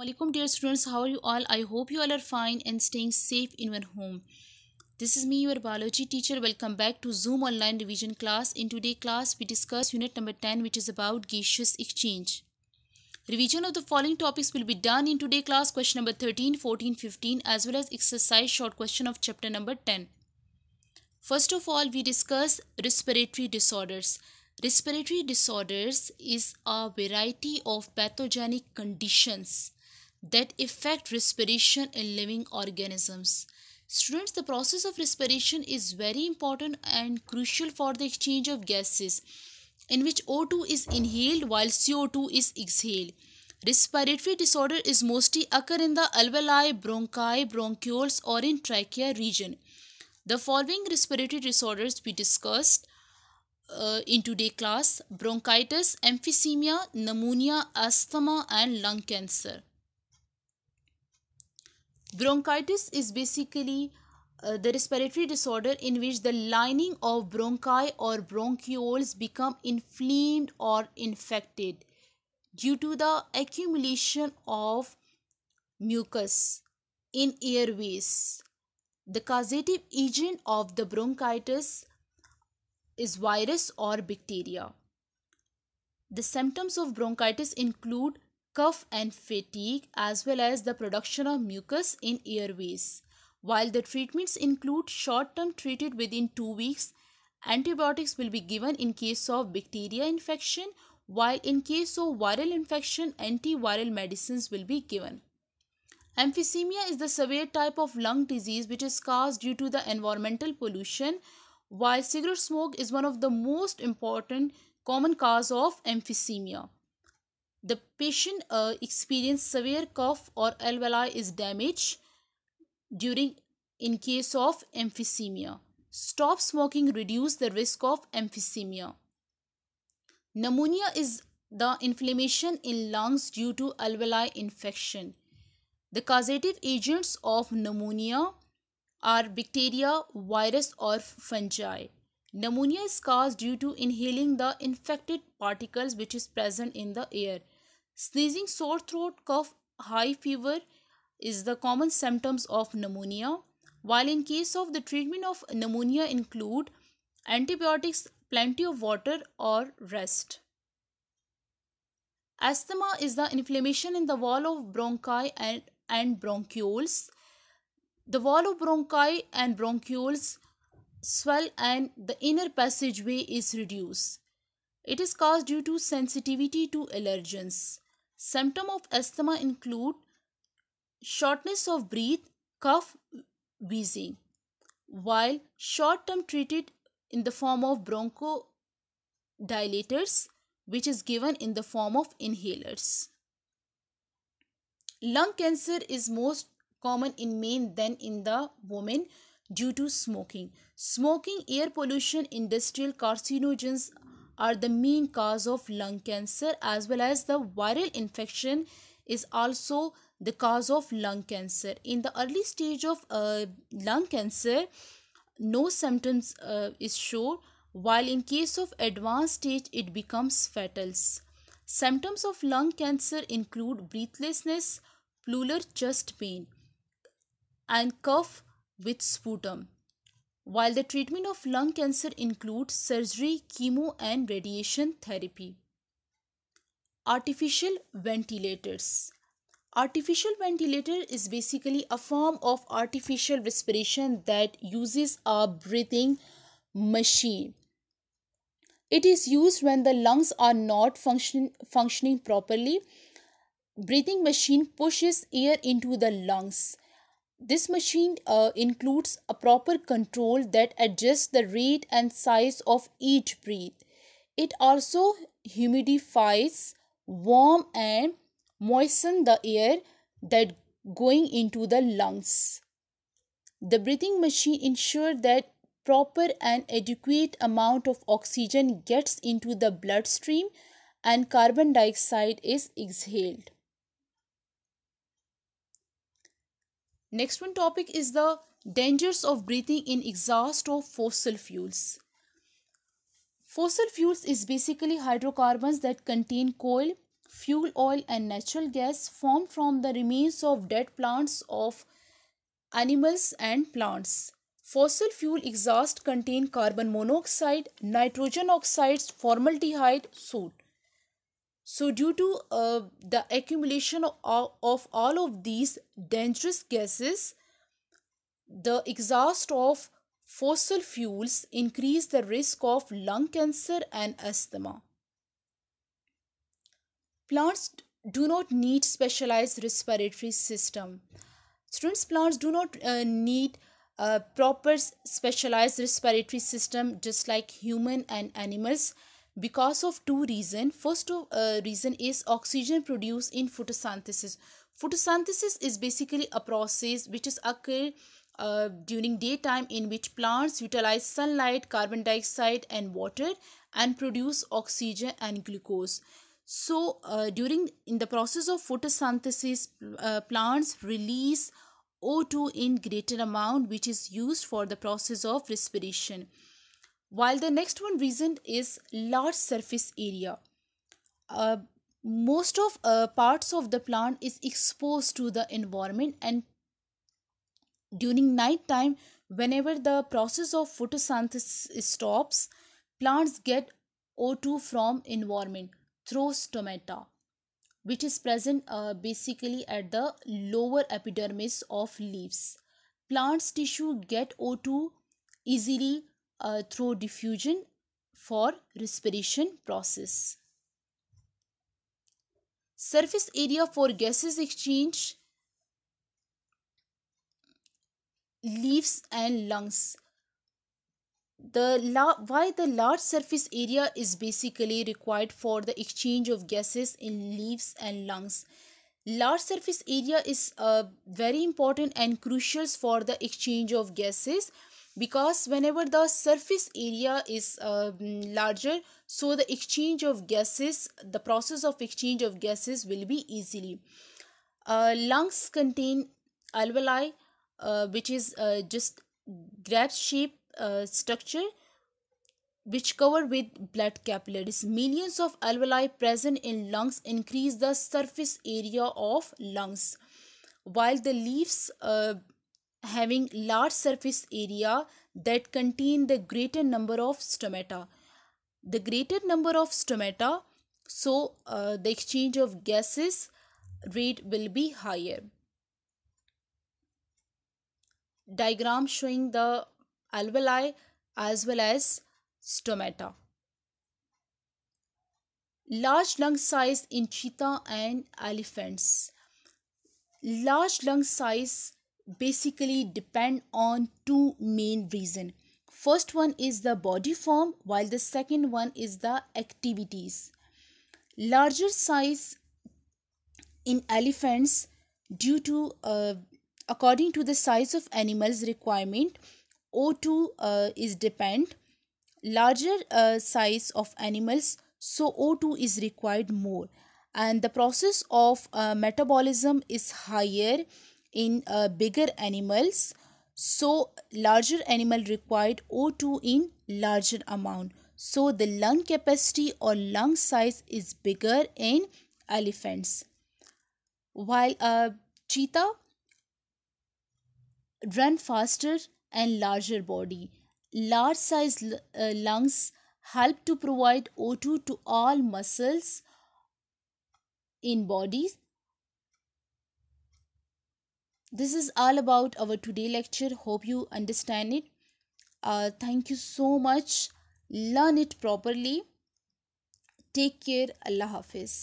Assalamualaikum dear students, how are you all? I hope you all are fine and staying safe in your home. This is me, your biology teacher. Welcome back to Zoom online revision class. In today's class, we discuss unit number 10, which is about gaseous exchange. Revision of the following topics will be done in today's class: question number 13, 14, 15, as well as exercise short question of chapter number 10. First of all, we discuss respiratory disorders. Respiratory disorders is a variety of pathogenic conditions that affect respiration in living organisms. Students, the process of respiration is very important and crucial for the exchange of gases, in which O2 is inhaled while CO2 is exhaled. Respiratory disorder is mostly occur in the alveoli, bronchi, bronchioles, or in trachea region. The following respiratory disorders we discussed in today's class: bronchitis, emphysema, pneumonia, asthma, and lung cancer. Bronchitis is basically the respiratory disorder in which the lining of bronchi or bronchioles become inflamed or infected due to the accumulation of mucus in airways. The causative agent of the bronchitis is virus or bacteria. The symptoms of bronchitis include cough and fatigue, as well as the production of mucus in airways. While the treatments include short-term treated within 2 weeks, antibiotics will be given in case of bacteria infection, while in case of viral infection, antiviral medicines will be given. Emphysema is the severe type of lung disease which is caused due to the environmental pollution, while cigarette smoke is one of the most important common cause of emphysema. The patient experience severe cough or alveoli is damaged during in case of emphysema. Stop smoking reduce the risk of emphysema. Pneumonia is the inflammation in lungs due to alveoli infection. The causative agents of pneumonia are bacteria, virus, or fungi. Pneumonia is caused due to inhaling the infected particles which is present in the air. Sneezing, sore throat, cough, high fever is the common symptoms of pneumonia, while in case of the treatment of pneumonia include antibiotics, plenty of water, or rest. Asthma is the inflammation in the wall of bronchi and bronchioles. The wall of bronchi and bronchioles swell and the inner passageway is reduced. It is caused due to sensitivity to allergens. Symptoms of asthma include shortness of breath, cough, wheezing, while short-term treated in the form of bronchodilators, which is given in the form of inhalers. Lung cancer is most common in men than in the women due to smoking. Smoking, air pollution, industrial carcinogens are the main cause of lung cancer, as well as the viral infection is also the cause of lung cancer. In the early stage of lung cancer, no symptoms is shown, while in case of advanced stage it becomes fatal. Symptoms of lung cancer include breathlessness, pleural chest pain, and cough with sputum, while the treatment of lung cancer includes surgery, chemo, and radiation therapy. Artificial ventilators. Artificial ventilator is basically a form of artificial respiration that uses a breathing machine. It is used when the lungs are not functioning properly. Breathing machine pushes air into the lungs. This machine includes a proper control that adjusts the rate and size of each breath. It also humidifies, warm, and moisten the air that going into the lungs. The breathing machine ensures that proper and adequate amount of oxygen gets into the bloodstream and carbon dioxide is exhaled. Next one topic is the dangers of breathing in exhaust of fossil fuels. Fossil fuels is basically hydrocarbons that contain coal, fuel oil and natural gas formed from the remains of dead plants of animals and plants. Fossil fuel exhaust contain carbon monoxide, nitrogen oxides, formaldehyde, soot. So, due to the accumulation of all of these dangerous gases, the exhaust of fossil fuels increase the risk of lung cancer and asthma. Plants do not need specialized respiratory system. Students, plants do not need a proper specialized respiratory system just like human and animals because of two reasons. First reason is oxygen produced in photosynthesis. Photosynthesis is basically a process which is occur during daytime, in which plants utilize sunlight, carbon dioxide and water and produce oxygen and glucose. So during in the process of photosynthesis, plants release O2 in greater amount, which is used for the process of respiration. While the next one reason is large surface area. uh, Most of parts of the plant is exposed to the environment, and during night time, whenever the process of photosynthesis stops, plants get O2 from environment through stomata, which is present basically at the lower epidermis of leaves. Plants tissue get O2 easily through diffusion for respiration process. Surface area for gases exchange, leaves and lungs. Why the large surface area is basically required for the exchange of gases in leaves and lungs. Large surface area is very important and crucial for the exchange of gases, because whenever the surface area is larger, so the exchange of gases, the process of exchange of gases will be easily. Lungs contain alveoli, which is just grape shaped structure which cover with blood capillaries. Millions of alveoli present in lungs increase the surface area of lungs, while the leaves having large surface area that contain the greater number of stomata. The greater number of stomata, so the exchange of gases rate will be higher. Diagram showing the alveoli as well as stomata. Large lung size in cheetah and elephants. Large lung size basically depend on two main reasons. First one is the body form, while the second one is the activities. Larger size in elephants due to according to the size of animals requirement, O2 is depend. Larger size of animals, so O2 is required more, and the process of metabolism is higher in bigger animals, so larger animal required O2 in larger amount, so the lung capacity or lung size is bigger in elephants. While a cheetah run faster and larger body, large size lungs help to provide O2 to all muscles in bodies. This is all about our today lecture. Hope you understand it. Thank you so much. Learn it properly. Take care. Allah Hafiz.